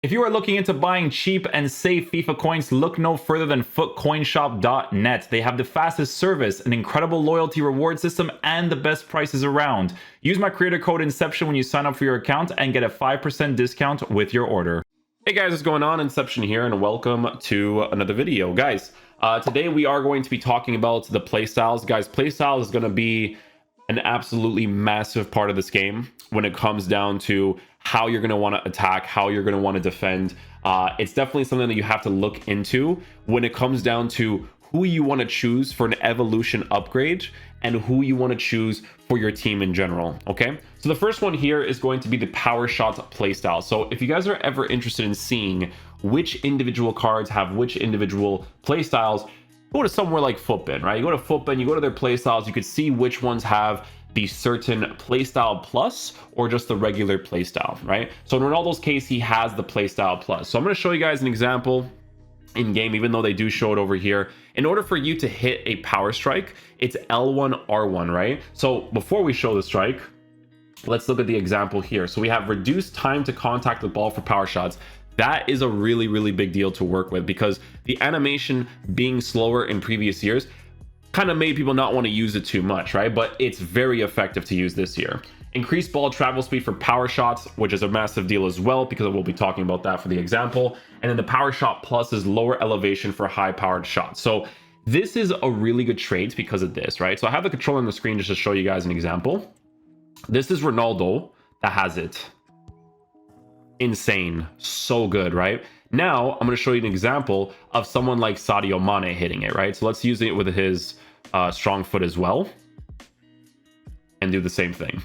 If you are looking into buying cheap and safe FIFA coins, look no further than footcoinshop.net. They have the fastest service, an incredible loyalty reward system, and the best prices around. Use my creator code Inception when you sign up for your account and get a 5% discount with your order. Hey guys, what's going on? Inception here, and welcome to another video. Guys, today we are going to be talking about the playstyles. Guys, playstyle is going to be an absolutely massive part of this game when it comes down to how you're going to want to attack, how you're going to want to defend. It's definitely something that you have to look into when it comes down to who you want to choose for an evolution upgrade and who you want to choose for your team in general. Okay, so the first one here is going to be the Power Shot playstyle. So if you guys are ever interested in seeing which individual cards have which individual playstyles, go to somewhere like Footbin, right? You go to Footbin, you go to their playstyles, you could see which ones have the certain playstyle plus or just the regular playstyle, right? So in Ronaldo's case, he has the playstyle plus. So I'm going to show you guys an example in game, even though they do show it over here. In order for you to hit a power strike, it's L1 R1, right? So before we show the strike, let's look at the example here. So we have reduced time to contact the ball for power shots. That is a really, really big deal to work with because the animation being slower in previous years kind of made people not want to use it too much, right? But it's very effective to use this year. Increased ball travel speed for power shots, which is a massive deal as well, because we'll be talking about that for the example. And then the Power Shot Plus is lower elevation for high powered shots. So this is a really good trait because of this, right? So I have the controller on the screen just to show you guys an example. This is Ronaldo that has it. Insane. So good, right? Now I'm going to show you an example of someone like Sadio Mane hitting it, right? So let's use it with his strong foot as well and do the same thing.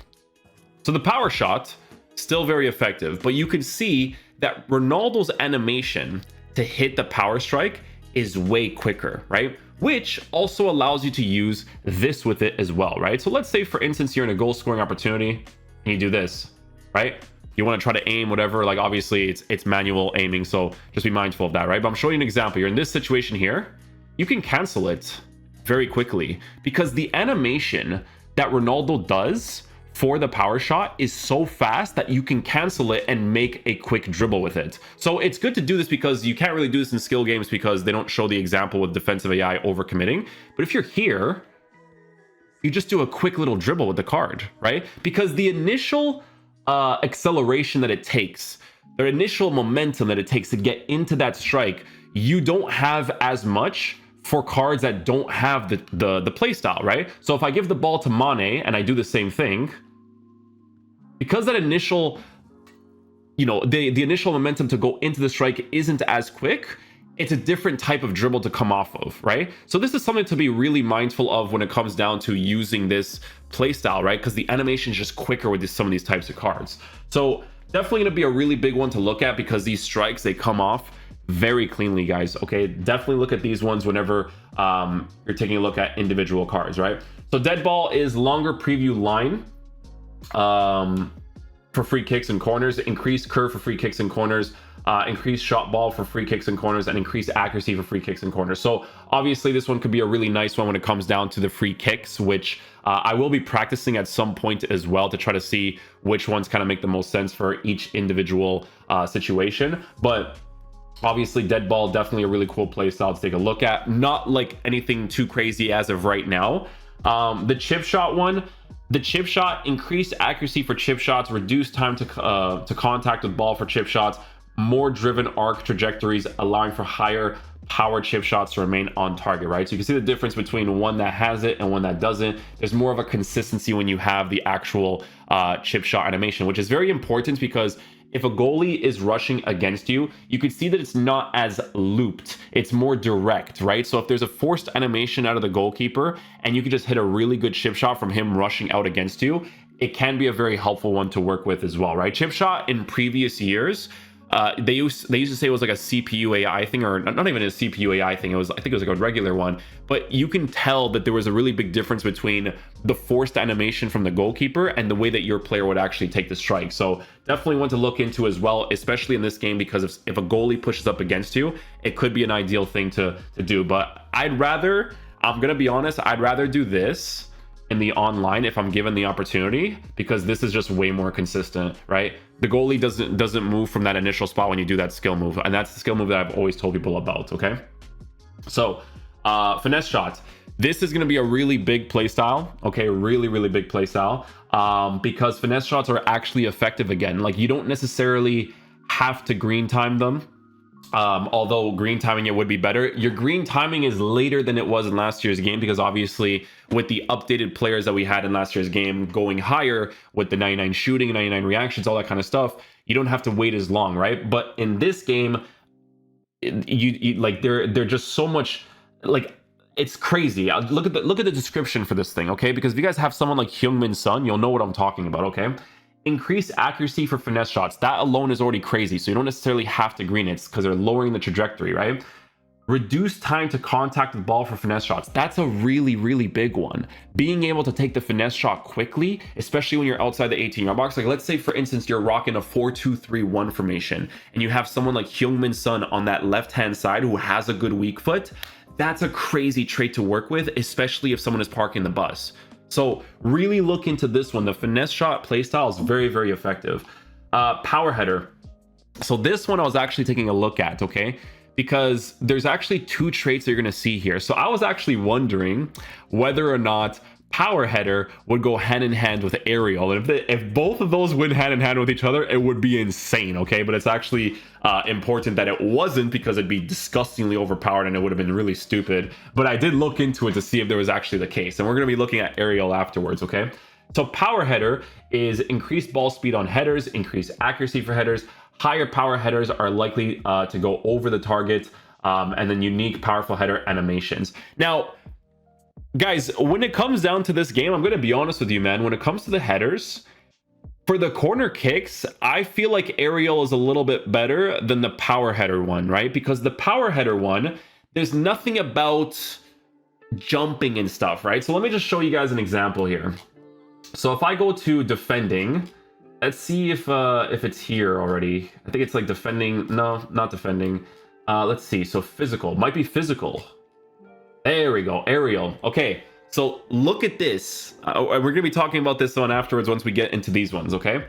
So the power shot, still very effective, but you can see that Ronaldo's animation to hit the power strike is way quicker, right? Which also allows you to use this with it as well, right? So let's say, for instance, you're in a goal scoring opportunity and you do this, right? You want to try to aim whatever, like obviously it's manual aiming, so just be mindful of that, right? But I'm showing you an example. You're in this situation here, you can cancel it very quickly because the animation that Ronaldo does for the power shot is so fast that you can cancel it and make a quick dribble with it. So it's good to do this because you can't really do this in skill games because they don't show the example with defensive AI overcommitting. But if you're here, you just do a quick little dribble with the card, right? Because the initial acceleration that it takes, the initial momentum that it takes to get into that strike, you don't have as much for cards that don't have the play style, right? So if I give the ball to Mane and I do the same thing, because that initial, the initial momentum to go into the strike isn't as quick, it's a different type of dribble to come off of, right? So this is something to be really mindful of when it comes down to using this playstyle, right? Because the animation is just quicker with some of these types of cards. So definitely going to be a really big one to look at because these strikes, they come off very cleanly, guys. Okay, definitely look at these ones whenever you're taking a look at individual cards, right? So dead ball is longer preview line for free kicks and corners, increased curve for free kicks and corners, increased shot ball for free kicks and corners, and increased accuracy for free kicks and corners. So obviously this one could be a really nice one when it comes down to the free kicks, which I will be practicing at some point as well to try to see which ones kind of make the most sense for each individual situation. But obviously dead ball, definitely a really cool play style to take a look at. Not like anything too crazy as of right now. The chip shot one, the chip shot, increased accuracy for chip shots, reduced time to contact with ball for chip shots, more driven arc trajectories, allowing for higher power chip shots to remain on target, right? So you can see the difference between one that has it and one that doesn't. There's more of a consistency when you have the actual chip shot animation, which is very important because if a goalie is rushing against you, you can see that it's not as looped. It's more direct, right? So if there's a forced animation out of the goalkeeper and you can just hit a really good chip shot from him rushing out against you, it can be a very helpful one to work with as well, right? Chip shot in previous years, they used to say it was like a CPU AI thing, or not even a CPU AI thing. I think it was like a regular one, but you can tell that there was a really big difference between the forced animation from the goalkeeper and the way that your player would actually take the strike. So definitely want to look into as well, especially in this game, because if a goalie pushes up against you, it could be an ideal thing to do. But I'm gonna be honest, I'd rather do this in the online if I'm given the opportunity, because this is just way more consistent, right? The goalie doesn't move from that initial spot when you do that skill move, and that's the skill move that I've always told people about. Okay, so finesse shot, this is going to be a really big playstyle. Okay, really big playstyle, because finesse shots are actually effective again. Like, you don't necessarily have to green time them, although green timing it would be better. Your green timing is later than it was in last year's game, because obviously with the updated players that we had in last year's game going higher with the 99 shooting, 99 reactions, all that kind of stuff, you don't have to wait as long, right? But in this game, you like they're just so much, like, it's crazy. Look at the description for this thing, okay? Because if you guys have someone like Heung-min Son, you'll know what I'm talking about, okay? Increase accuracy for finesse shots. That alone is already crazy, so you don't necessarily have to green it because they're lowering the trajectory, right? Reduce time to contact the ball for finesse shots. That's a really big one. Being able to take the finesse shot quickly, especially when you're outside the 18-yard box. Like, let's say, for instance, you're rocking a 4-2-3-1 formation, and you have someone like Heung-min Son on that left-hand side who has a good weak foot. That's a crazy trait to work with, especially if someone is parking the bus. So really look into this one. The finesse shot playstyle is very effective. Power header. So this one I was actually taking a look at, okay? Because there's actually two traits that you're going to see here. So I was actually wondering whether or not power header would go hand in hand with aerial, and if both of those went hand in hand with each other, it would be insane, okay? But it's actually important that it wasn't, because it'd be disgustingly overpowered and it would have been really stupid. But I did look into it to see if there was actually the case, and we're going to be looking at aerial afterwards, okay? So power header is increased ball speed on headers, increased accuracy for headers. Higher power headers are likely to go over the target, and then unique powerful header animations. Now, guys, when it comes down to this game, I'm going to be honest with you, man. When it comes to the headers, for the corner kicks, I feel like aerial is a little bit better than the power header one, right? Because the power header one, there's nothing about jumping and stuff, right? So let me just show you guys an example here. So if I go to defending, let's see if it's here already. I think it's like defending. No, not defending. Let's see. So physical, might be physical. There we go, aerial. Okay, so look at this. We're gonna be talking about this one afterwards once we get into these ones, okay?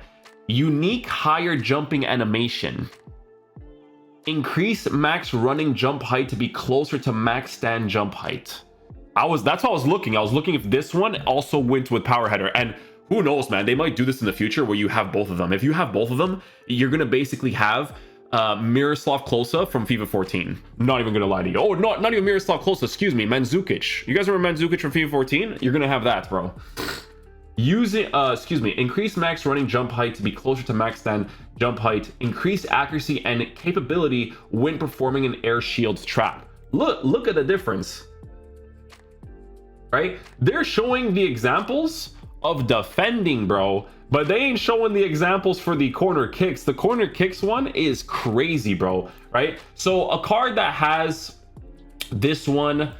Unique higher jumping animation. Increase max running jump height to be closer to max stand jump height. That's what I was looking. I was looking if this one also went with power header, and who knows, man? They might do this in the future where you have both of them. If you have both of them, you're gonna basically have Miroslav Klose from FIFA 14. Not even gonna lie to you. Oh, not even Miroslav Klose, excuse me, Mandzukic. You guys remember Mandzukic from FIFA 14? You're gonna have that, bro. Using increase max running jump height to be closer to max stand jump height. Increase accuracy and capability when performing an air shield trap. Look at the difference, right? They're showing the examples of defending, bro, but they ain't showing the examples for the corner kicks. The corner kicks one is crazy, bro, right? So a card that has this one,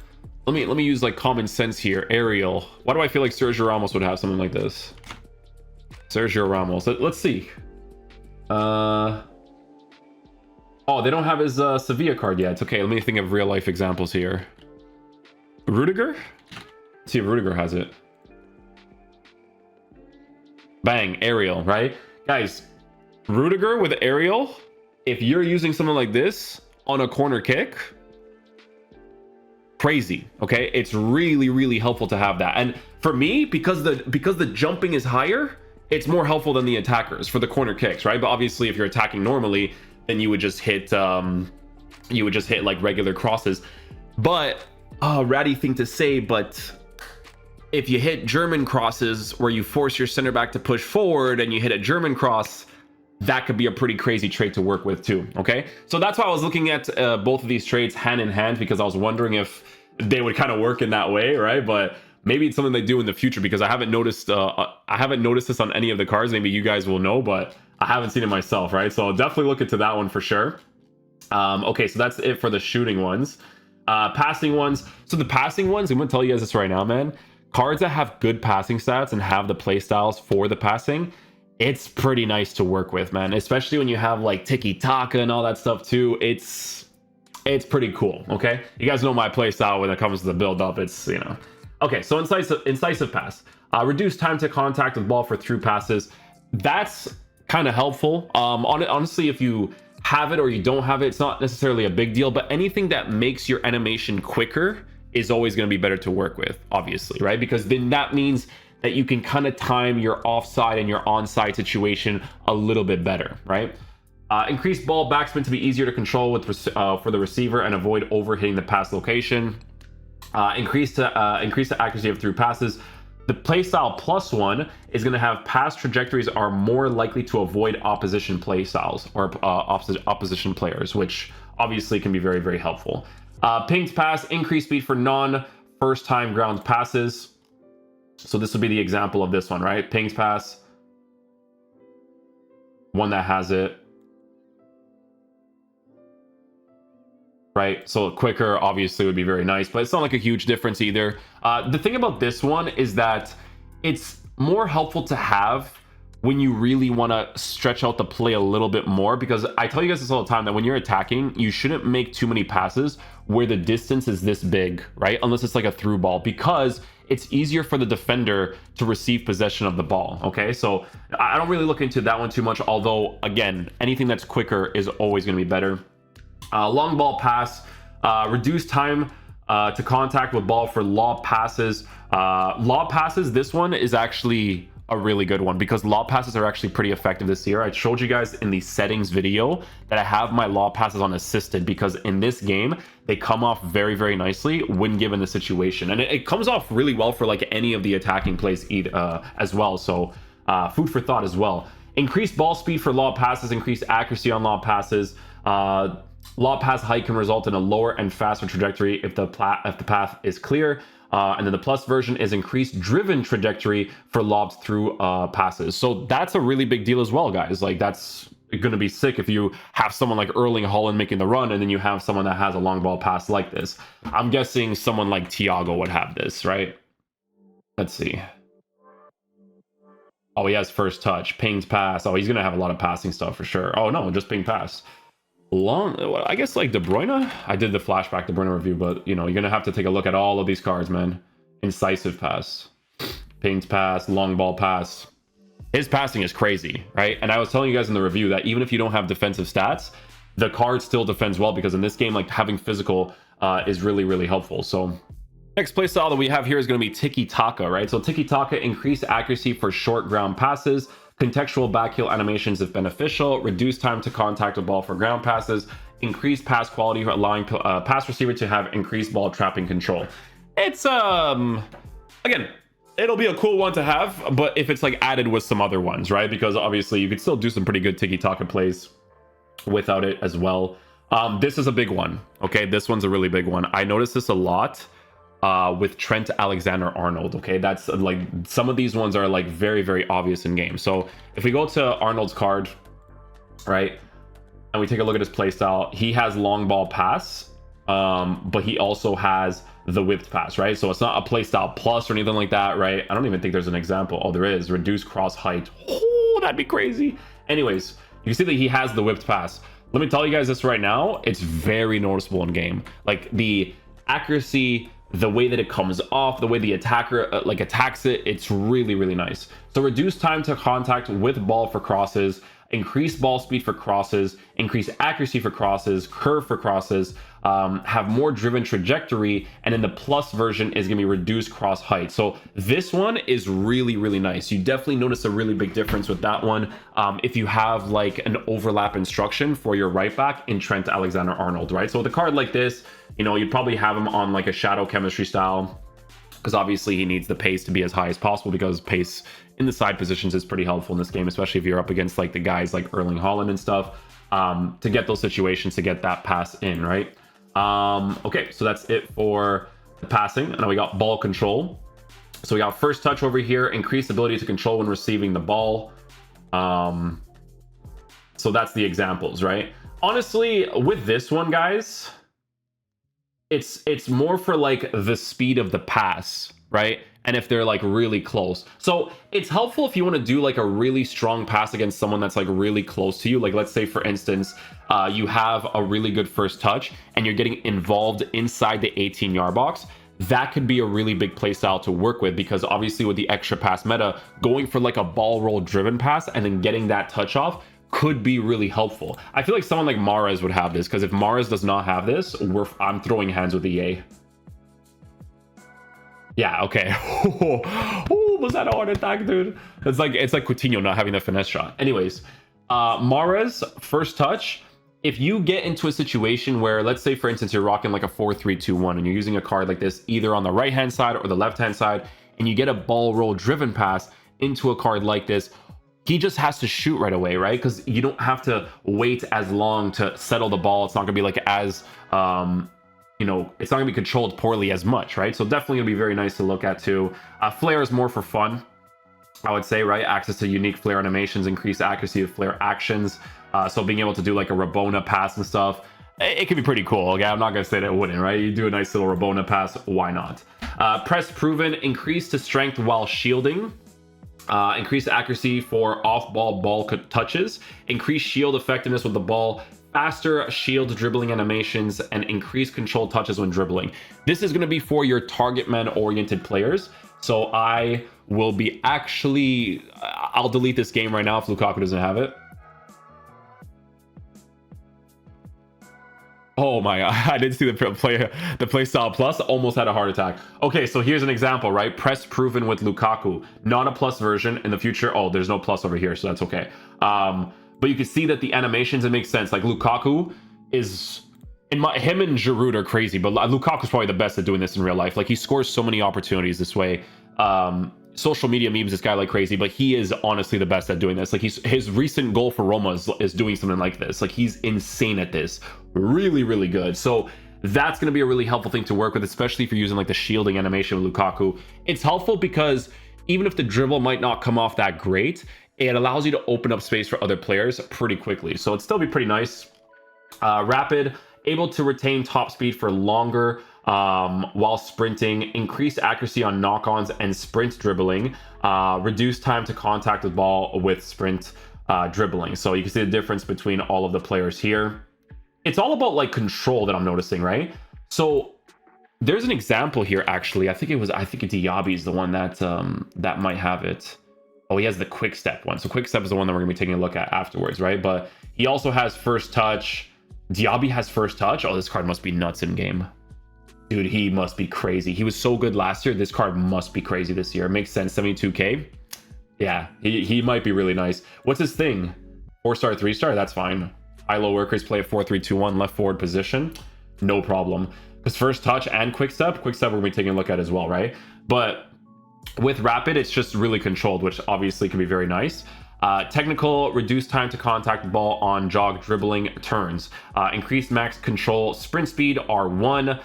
let me use like common sense here. Aerial. Why do I feel like Sergio Ramos would have something like this? Sergio Ramos. Let's see. Oh, they don't have his Sevilla card yet. Okay, let me think of real life examples here. Rudiger? Let's see if Rudiger has it. Bang, aerial, right? Guys, Rudiger with aerial, if you're using something like this on a corner kick, crazy, okay? It's really helpful to have that. And for me, because the jumping is higher, it's more helpful than the attackers for the corner kicks, right? But obviously if you're attacking normally, then you would just hit like regular crosses. But ratty thing to say, but if you hit German crosses where you force your center back to push forward and you hit a German cross, that could be a pretty crazy trait to work with too, okay? So that's why I was looking at both of these traits hand in hand, because I was wondering if they would kind of work in that way, right? But maybe it's something they do in the future, because I haven't noticed this on any of the cards. Maybe you guys will know, but I haven't seen it myself, right? So I'll definitely look into that one for sure. Okay, so that's it for the shooting ones. Passing ones. So the passing ones, I'm gonna tell you guys this right now, man. Cards that have good passing stats and have the play styles for the passing, it's pretty nice to work with, man. Especially when you have like tikitaka and all that stuff too. It's pretty cool, okay? You guys know my play style when it comes to the build up. It's, you know. Okay, so incisive pass. Reduce time to contact with ball for through passes. That's kind of helpful. Honestly, if you have it or you don't have it, it's not necessarily a big deal, but anything that makes your animation quicker is always going to be better to work with, obviously, right? Because then that means that you can kind of time your offside and your onside situation a little bit better, right? Increase ball backspin to be easier to control with for the receiver and avoid overhitting the pass location. Increase the accuracy of through passes. The PlaystylePLUS one is going to have pass trajectories are more likely to avoid opposition play styles or opposition players, which obviously can be very, very helpful. Pinged pass, increased speed for non-first time ground passes. So this would be the example of this one, right? Pinged pass, one that has it, right? So quicker obviously would be very nice, but it's not like a huge difference either. The thing about this one is that it's more helpful to have when you really want to stretch out the play a little bit more, because I tell you guys this all the time that when you're attacking, you shouldn't make too many passes where the distance is this big, right? Unless it's like a through ball, because it's easier for the defender to receive possession of the ball. Okay, so I don't really look into that one too much, although again, anything that's quicker is always going to be better. Long ball pass, reduce time to contact with ball for lob passes. Lob passes, this one is actually a really good one because lob passes are actually pretty effective this year. I showed you guys in the settings video that I have my lob passes on assisted because in this game they come off very, very nicely when given the situation, and it comes off really well for like any of the attacking plays as well. So food for thought as well. Increased ball speed for lob passes, increased accuracy on lob passes. Lob pass height can result in a lower and faster trajectory if the path is clear. And then the plus version is increased driven trajectory for lobs through passes. So that's a really big deal as well, guys. Like that's going to be sick if you have someone like Erling Haaland making the run and then you have someone that has a long ball pass like this. I'm guessing someone like Thiago would have this, right? Let's see. Oh, he has first touch, pinged pass. Oh, he's going to have a lot of passing stuff for sure. Oh, no, just ping pass. Long, I guess like De Bruyne. I did the flashback De Bruyne review, but you know, you're gonna have to take a look at all of these cards, man. Incisive pass, pinged pass, long ball pass. His passing is crazy, right? And I was telling you guys in the review that even if you don't have defensive stats, the card still defends well because in this game, like having physical is really, really helpful. So next play style that we have here is going to be tikitaka, right? So tikitaka, increased accuracy for short ground passes. Contextual backheel animations if beneficial, reduce time to contact with ball for ground passes, increased pass quality, allowing pass receiver to have increased ball trapping control. It's again, it'll be a cool one to have, but if it's like added with some other ones, right? Because obviously you could still do some pretty good tiki-taka plays without it as well. This is a big one. Okay, this one's a really big one. I noticed this a lot with Trent AlexanderArnold. Okay, that's like some of these ones are like very, very obvious in game. So if we go to Arnold's card, right, and we take a look at his playstyle, he has long ball pass, but he also has the whipped pass, right? So it's not a playstyle plus or anything like that, right? I don't even think there's an example. Oh, there is. Reduce cross height. Oh, that'd be crazy. Anyways, you can see that he has the whipped pass. Let me tell you guys this right now, it's very noticeable in game. Like the accuracy, the way that it comes off, the way the attacker like attacks it, it's really, really nice. So reduce time to contact with ball for crosses, increase ball speed for crosses, increase accuracy for crosses, curve for crosses, have more driven trajectory, and in the plus version is going to be reduced cross height. So this one is really, really nice. You definitely notice a really big difference with that one if you have like an overlap instruction for your right back in Trent AlexanderArnold, right? So with a card like this, you know, you'd probably have him on like a shadow chemistry style, because obviously he needs the pace to be as high as possible, because pace in the side positions is pretty helpful in this game, especially if you're up against like the guys like Erling Haaland and stuff, to get those situations, to get that pass in, right? Okay, so that's it for the passing. And now we got ball control. So we got first touch over here, increased ability to control when receiving the ball. So that's the examples, right? Honestly, with this one, guys, it's more for like the speed of the pass, right? And if they're like really close. So it's helpful if you want to do like a really strong pass against someone that's like really close to you. Like let's say for instance, you have a really good first touch and you're getting involved inside the 18-yard box. that could be a really big playstyle to work with, because obviously with the extra pass meta, going for like a ball roll driven pass and then getting that touch off could be really helpful. I feel like someone like Mahrez would have this, because if Mahrez does not have this, I'm throwing hands with EA. Yeah, okay. Oh, was that a heart attack, dude? It's like Coutinho not having the finesse shot. Anyways, Mahrez, first touch. If you get into a situation where, let's say for instance, you're rocking like a 4-3-2-1 and you're using a card like this either on the right hand side or the left hand side, and you get a ball roll driven pass into a card like this, he just has to shoot right away, right? Because you don't have to wait as long to settle the ball. It's not gonna be like as you know, it's not gonna be controlled poorly as much, right? So definitely gonna be very nice to look at too. Flare is more for fun, I would say, right? Access to unique flare animations, increased accuracy of flare actions. So being able to do like a Rabona pass and stuff, it could be pretty cool. Okay, I'm not gonna say that it wouldn't, right? You do a nice little Rabona pass, why not? Press proven, increase to strength while shielding. Increase accuracy for off-ball touches, increase shield effectiveness with the ball, faster shield dribbling animations, and increase control touches when dribbling. This is going to be for your target man-oriented players. So I will be I'll delete this game right now if Lukaku doesn't have it. Oh my god, I didn't see the PlaystylePLUS, almost had a heart attack. Okay, so here's an example, right? Press proven with Lukaku, not a plus version. In the future, oh, there's no plus over here, so that's okay. But you can see that the animations, it makes sense. Like Lukaku is, him and Giroud are crazy, but Lukaku's probably the best at doing this in real life. Like he scores so many opportunities this way. Social media memes this guy like crazy, but he is honestly the best at doing this. Like his recent goal for Roma is doing something like this. Like he's insane at this. Really, really good. So that's going to be a really helpful thing to work with, especially if you're using like the shielding animation with Lukaku. It's helpful because even if the dribble might not come off that great, it allows you to open up space for other players pretty quickly. So it'd still be pretty nice. Rapid, able to retain top speed for longer while sprinting, increase accuracy on knock-ons and sprint dribbling, reduce time to contact the ball with sprint dribbling. So you can see the difference between all of the players here. It's all about like control that I'm noticing, right? So there's an example here actually. I think Diaby is the one that might have it. Oh, he has the quick step one. So quick step is the one that we're gonna be taking a look at afterwards, right? But he also has first touch. Diaby has first touch. Oh, this card must be nuts in game. Dude, he must be crazy. He was so good last year. This card must be crazy this year. It makes sense. 72k. Yeah, he might be really nice. What's his thing? 4-star, 3-star? That's fine. High-low workers play a 4-3-2-1 left forward position. No problem. Because first touch and quick step we're going to be taking a look at as well, right? But with rapid, it's just really controlled, which obviously can be very nice. Technical, reduced time to contact the ball on jog dribbling turns. Increased max control sprint speed, R1.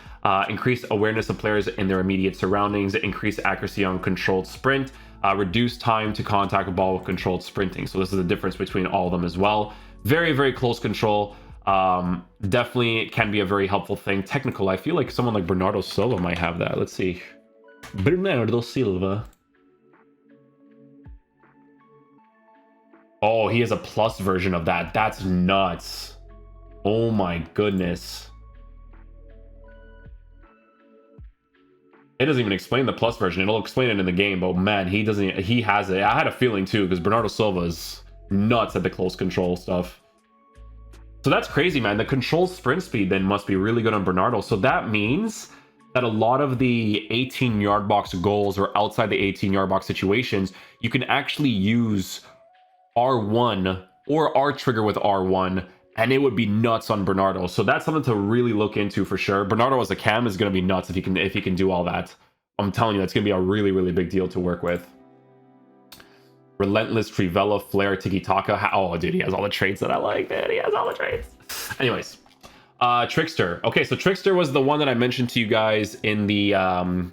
Increased awareness of players in their immediate surroundings. Increased accuracy on controlled sprint. Reduced time to contact the ball with controlled sprinting. So this is the difference between all of them as well. Very, very close control. Definitely can be a very helpful thing. Technical, I feel like someone like Bernardo Silva might have that. Let's see. Bernardo Silva. Oh, he has a plus version of that. That's nuts. Oh my goodness. It doesn't even explain the plus version. It'll explain it in the game, but man, he has it. I had a feeling too, because Bernardo Silva is nuts at the close control stuff. So that's crazy, man. The control sprint speed then must be really good on Bernardo. So that means that a lot of the 18-yard box goals or outside the 18-yard box situations, you can actually use R1 or R trigger with R1, and it would be nuts on Bernardo. So that's something to really look into for sure. Bernardo as a cam is going to be nuts if he can do all that. I'm telling you, that's going to be a really, really big deal to work with. Relentless, Trivela, Flare, Tikitaka. Oh, dude, he has all the traits that I like, man. He has all the traits. Anyways, Trickster. Okay, so Trickster was the one that I mentioned to you guys in the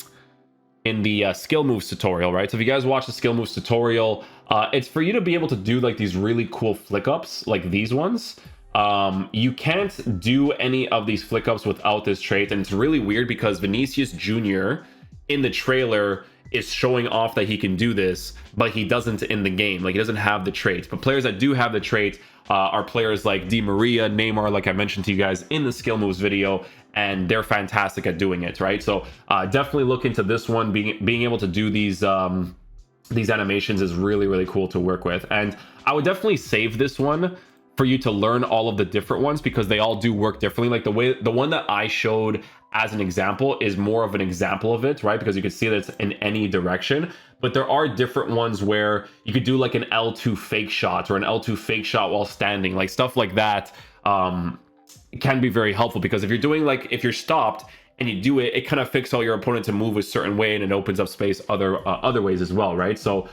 skill moves tutorial, right? So if you guys watch the skill moves tutorial, it's for you to be able to do like these really cool flick ups, like these ones. You can't do any of these flick ups without this trait, and it's really weird because Vinicius Jr. in the trailer is showing off that he can do this, but he doesn't in the game. Like, he doesn't have the traits. But players that do have the traits are players like Di Maria, Neymar, like I mentioned to you guys in the skill moves video, and they're fantastic at doing it, right? So definitely look into this one. Being able to do these animations is really, really cool to work with. And I would definitely save this one for you to learn all of the different ones, because they all do work differently. Like the one that I showed as an example is more of an example of it, right? Because you can see that it's in any direction, but there are different ones where you could do like an L2 fake shot or an L2 fake shot while standing, like stuff like that. Can be very helpful, because if you're doing, like, if you're stopped and you do it, it kind of fixes all your opponent to move a certain way, and it opens up space other ways as well, right? So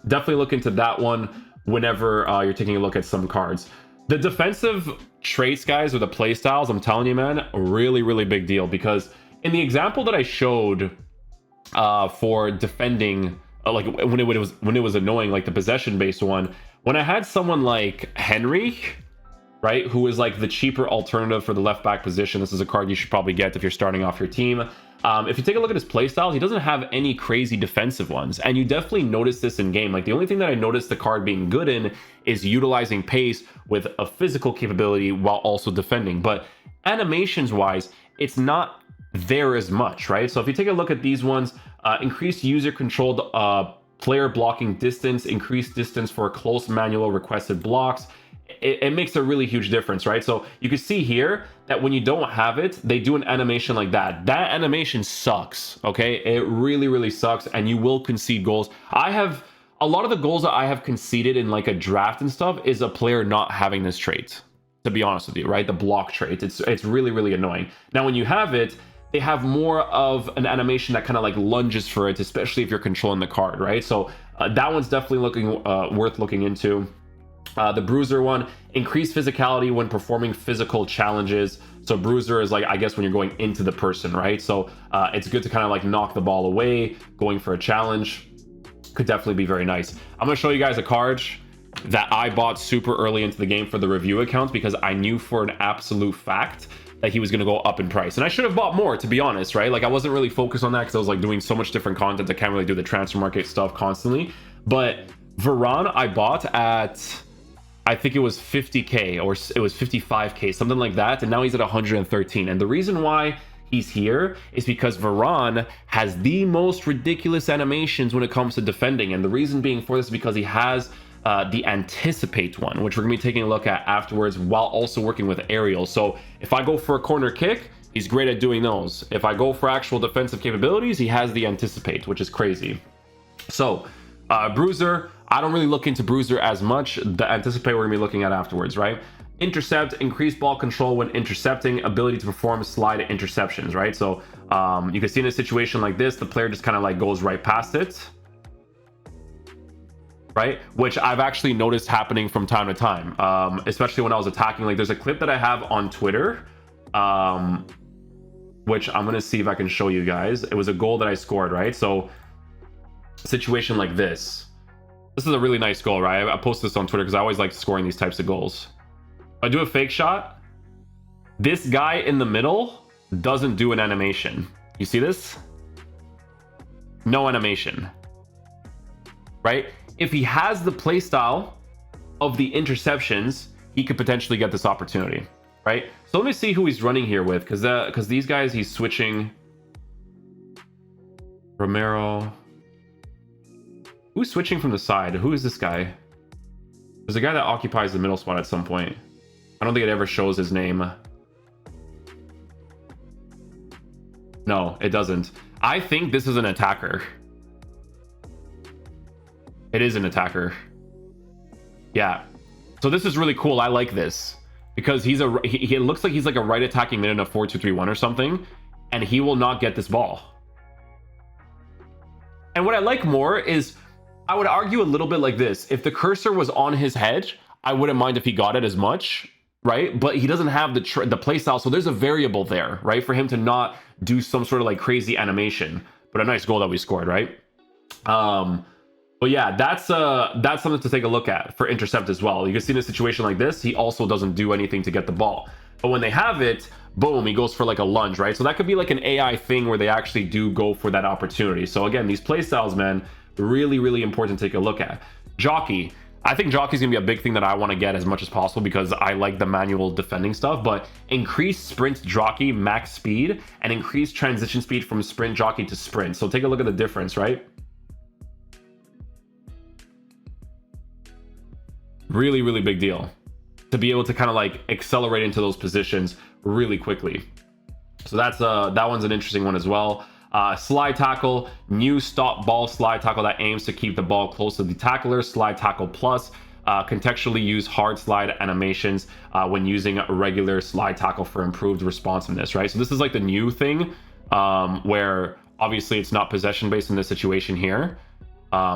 definitely look into that one whenever you're taking a look at some cards. The defensive traits, guys, or the play styles, I'm telling you, man, really, really big deal. Because in the example that I showed for defending, like when it was annoying, like the possession based one, when I had someone like Henry, right, who is like the cheaper alternative for the left back position, this is a card you should probably get if you're starting off your team. If you take a look at his playstyles, he doesn't have any crazy defensive ones, and you definitely notice this in game. Like, the only thing that I noticed the card being good in is utilizing pace with a physical capability while also defending. But animations wise, it's not there as much, right? So if you take a look at these ones, increased user controlled player blocking distance, increased distance for close manual requested blocks. It makes a really huge difference, right? So you can see here that when you don't have it, they do an animation like that. That animation sucks, okay? It really, really sucks, and you will concede goals. A lot of the goals that I have conceded in like a draft and stuff is a player not having this trait, to be honest with you, right? The block trait. It's really, really annoying. Now, when you have it, they have more of an animation that kind of like lunges for it, especially if you're controlling the card, right? So that one's definitely worth looking into. The Bruiser one, increased physicality when performing physical challenges. So Bruiser is like, I guess, when you're going into the person, right? So it's good to kind of like knock the ball away, going for a challenge. Could definitely be very nice. I'm going to show you guys a card that I bought super early into the game for the review account, because I knew for an absolute fact that he was going to go up in price. And I should have bought more, to be honest, right? Like, I wasn't really focused on that because I was like doing so much different content. I can't really do the transfer market stuff constantly. But Varane I bought at, I think it was 50k, or it was 55k, something like that, and now he's at 113. And the reason why he's here is because Varane has the most ridiculous animations when it comes to defending, and the reason being for this is because he has the Anticipate one, which we're gonna be taking a look at afterwards, while also working with aerial. So if I go for a corner kick, he's great at doing those. If I go for actual defensive capabilities, he has the Anticipate, which is crazy. So Bruiser, I don't really look into Bruiser as much. The Anticipate we're gonna be looking at afterwards, right? Intercept, increased ball control when intercepting, ability to perform slide interceptions, right? So you can see in a situation like this, the player just kind of like goes right past it, right? Which I've actually noticed happening from time to time, especially when I was attacking. Like, there's a clip that I have on Twitter, which I'm gonna see if I can show you guys. It was a goal that I scored, right? So situation like this. This is a really nice goal, right? I posted this on Twitter because I always like scoring these types of goals. I do a fake shot. This guy in the middle doesn't do an animation. You see this? No animation, right? If he has the playstyle of the interceptions, he could potentially get this opportunity, right? So let me see who he's running here with, because these guys, he's switching. Romero. Who's switching from the side? Who is this guy? There's a guy that occupies the middle spot at some point. I don't think it ever shows his name. No, it doesn't. I think this is an attacker. It is an attacker. Yeah. So this is really cool. I like this because he looks like he's like a right attacking mid in a 4-2-3-1 or something, and he will not get this ball. And what I like more is, I would argue a little bit like this. If the cursor was on his head, I wouldn't mind if he got it as much, right? But he doesn't have the playstyle, so there's a variable there, right? For him to not do some sort of like crazy animation. But a nice goal that we scored, right? But yeah, that's something to take a look at for Intercept as well. You can see in a situation like this, he also doesn't do anything to get the ball. But when they have it, boom, he goes for like a lunge, right? So that could be like an AI thing where they actually do go for that opportunity. So again, these play styles, man, really, really important to take a look at. Jockey. I think jockey's gonna be a big thing that I want to get as much as possible because I like the manual defending stuff, but increase sprint jockey max speed and increase transition speed from sprint jockey to sprint. So take a look at the difference, right? Really, really big deal to be able to kind of like accelerate into those positions really quickly. So that's that one's an interesting one as well. Slide tackle, new stop ball slide tackle that aims to keep the ball close to the tackler. Slide tackle plus, contextually use hard slide animations when using a regular slide tackle for improved responsiveness, right? So this is like the new thing where obviously it's not possession based in this situation here.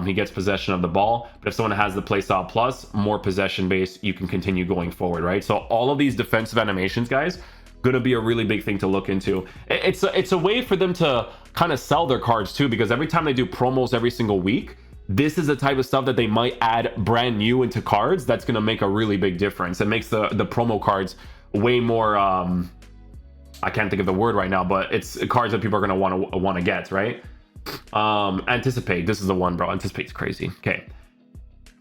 He gets possession of the ball, but if someone has the playstyle plus, more possession based, you can continue going forward, right? So all of these defensive animations, guys, gonna be a really big thing to look into. It's a way for them to kind of sell their cards too, because every time they do promos every single week, this is the type of stuff that they might add brand new into cards that's gonna make a really big difference. It makes the promo cards way more I can't think of the word right now, but it's cards that people are gonna want to get, right? Anticipate, this is the one, bro. Anticipate's crazy. Okay,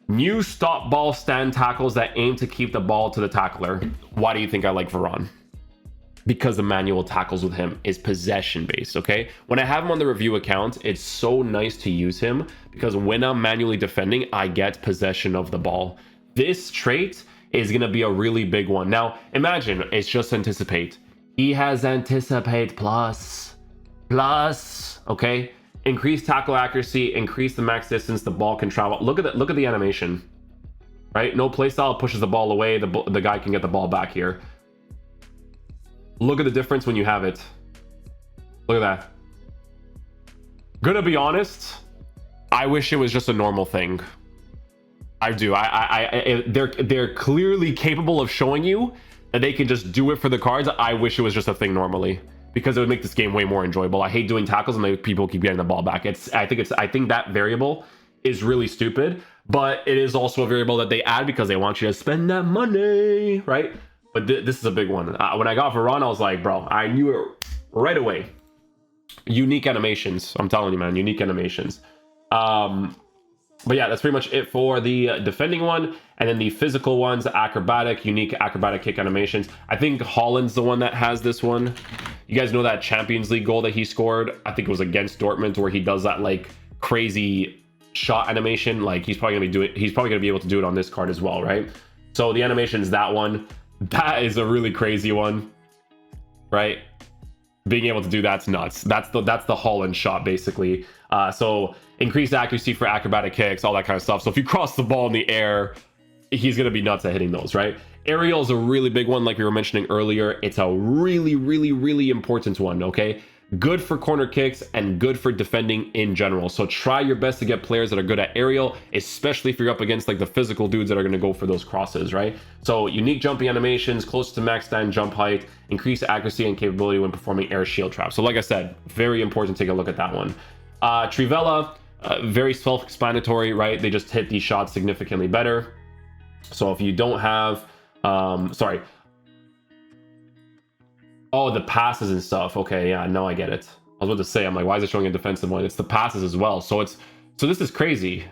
new stop ball stand tackles that aim to keep the ball to the tackler. Why do you think I like Varane? Because the manual tackles with him is possession based. Okay, when I have him on the review account, it's so nice to use him because when I'm manually defending, I get possession of the ball. This trait is going to be a really big one. Now imagine it's just anticipate. He has anticipate plus, okay, increase tackle accuracy, increase the max distance the ball can travel. Look at the animation, right? No playstyle pushes the ball away, the guy can get the ball back here. Look at the difference when you have it. Look at that. Gonna be honest, I wish it was just a normal thing. I do. They're clearly capable of showing you that they can just do it for the cards. I wish it was just a thing normally because it would make this game way more enjoyable. I hate doing tackles and people keep getting the ball back. I think that variable is really stupid, but it is also a variable that they add because they want you to spend that money, right? But this is a big one. When I got Varane, I was like, bro, I knew it right away. Unique animations. I'm telling you, man, unique animations. But yeah, that's pretty much it for the defending one. And then the physical ones, acrobatic, unique acrobatic kick animations. I think Haaland's the one that has this one. You guys know that Champions League goal that he scored? I think it was against Dortmund where he does that like crazy shot animation. Like he's probably gonna be able to do it on this card as well, right? So the animation is that one. That is a really crazy one, right? Being able to do that's nuts. That's the Haaland shot basically. So increased accuracy for acrobatic kicks, all that kind of stuff. So if you cross the ball in the air, he's gonna be nuts at hitting those, right? Aerial is a really big one, like we were mentioning earlier. It's a really, really, really important one. Okay, good for corner kicks and good for defending in general. So try your best to get players that are good at aerial, especially if you're up against like the physical dudes that are going to go for those crosses, right? So unique jumping animations, close to max stand jump height, increase accuracy and capability when performing air shield traps. So like I said, very important to take a look at that one. Trivela, very self-explanatory, right? They just hit these shots significantly better. So if you don't have, oh, the passes and stuff. Okay, yeah, no, I get it. I was about to say, I'm like, why is it showing a defensive one? It's the passes as well. So this is crazy.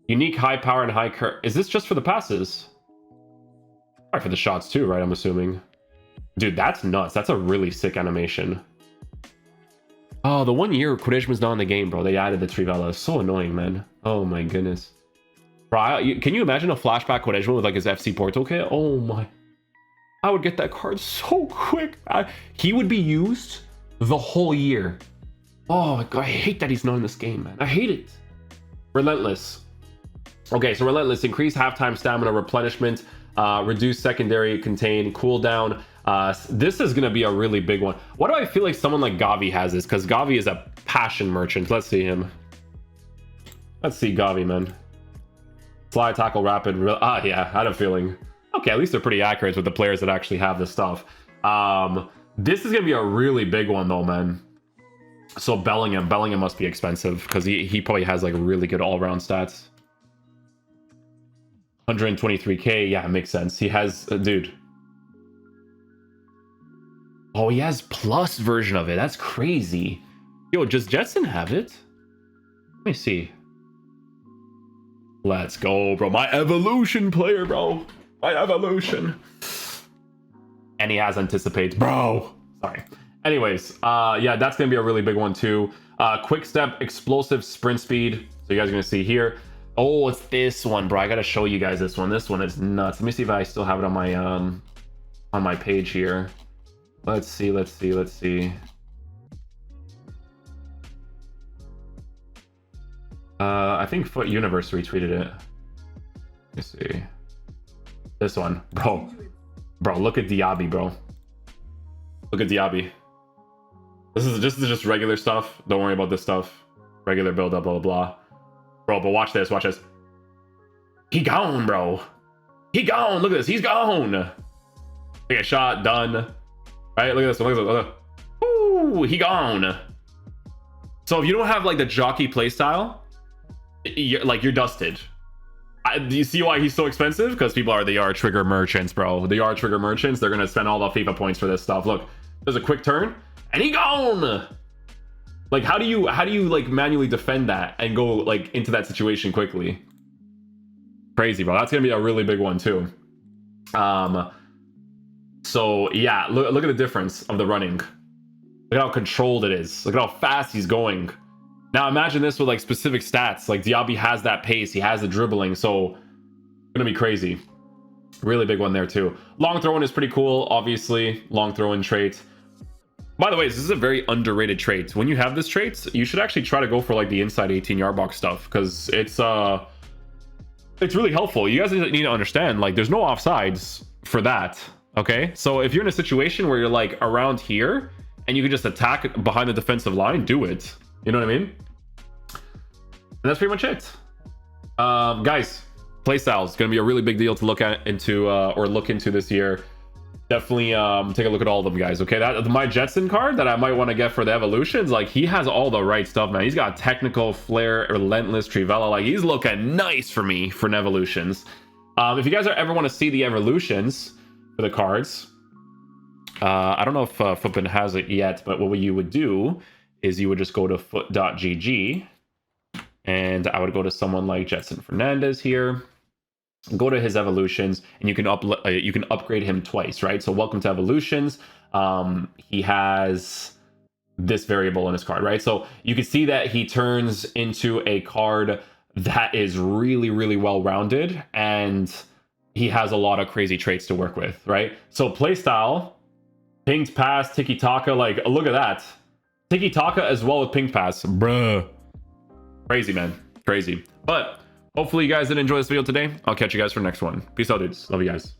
Unique high power and high curve. Is this just for the passes? All right, for the shots too, right? I'm assuming. Dude, that's nuts. That's a really sick animation. Oh, the 1 year Quaresma's not in the game, bro. They added the Trivela. It's so annoying, man. Oh my goodness. Bro, can you imagine a flashback Quaresma with like his FC Porto kit? Oh my. I would get that card so quick. He would be used the whole year. Oh my god, I hate that he's not in this game, man. I hate it. Relentless. Okay, so Relentless, increase halftime stamina replenishment, reduce secondary contain cooldown. This is gonna be a really big one. Why do I feel like someone like Gavi has this? Because Gavi is a passion merchant. Let's see him. Let's see Gavi, man. Slide tackle rapid. Yeah, I had a feeling. Okay, at least they're pretty accurate with the players that actually have this stuff. This is gonna be a really big one though, man. So Bellingham must be expensive because he probably has like really good all-around stats. 123k, yeah, it makes sense. He has, dude. Oh, he has plus version of it. That's crazy. Yo, does Jetson have it? Let me see. Let's go, bro. My evolution player, bro. My evolution. And he has anticipate, bro. Sorry. Anyways, yeah, that's gonna be a really big one too. Quick step, explosive sprint speed. So you guys are gonna see here. Oh, it's this one, bro. I gotta show you guys this one. This one is nuts. Let me see if I still have it on my page here. Let's see. I think Foot Universe retweeted it. Let me see. This one, bro. Bro, look at Diaby, bro. Look at Diaby. This is just regular stuff. Don't worry about this stuff. Regular build up, blah blah blah. Bro, but watch this. Watch this. He gone, bro. He gone. Look at this. He's gone. Take a shot. Done. Right? Look at this. Look at this. Ooh, he gone. So if you don't have like the jockey playstyle, you're dusted. Do you see why he's so expensive? Because people are the R trigger merchants, bro. The R trigger merchants. They're gonna spend all the FIFA points for this stuff. Look, there's a quick turn, and he gone. Like, how do you like manually defend that and go like into that situation quickly? Crazy, bro. That's gonna be a really big one too. So yeah, look at the difference of the running. Look at how controlled it is. Look at how fast he's going. Now imagine this with like specific stats. Like Diaby has that pace, he has the dribbling, so it's gonna be crazy. Really big one there too. Long throw-in is pretty cool, obviously. Long throw-in trait. By the way, this is a very underrated trait. When you have this trait, you should actually try to go for like the inside 18-yard box stuff, because it's really helpful. You guys need to understand, like, there's no offsides for that. Okay, so if you're in a situation where you're like around here and you can just attack behind the defensive line, do it. You know what I mean? And that's pretty much it. Guys, playstyle is going to be a really big deal to look into this year. Definitely take a look at all of them, guys. Okay, my Jetson card that I might want to get for the evolutions, like, he has all the right stuff, man. He's got technical, flair, relentless, Trivella. Like, he's looking nice for me for an evolutions. If you guys ever want to see the evolutions for the cards, I don't know if Footbin has it yet, but what you would do is you would just go to foot.gg, and I would go to someone like Jetson Fernandez here, go to his evolutions, and you can upgrade him twice, right? So welcome to evolutions. He has this variable in his card, right? So you can see that he turns into a card that is really, really well-rounded, and he has a lot of crazy traits to work with, right? So playstyle, pinged pass, tikitaka, like, look at that. Tikitaka as well with ping pass, bruh. Crazy, man, crazy. But hopefully you guys did enjoy this video today. I'll catch you guys for the next one. Peace out, dudes. Love you guys.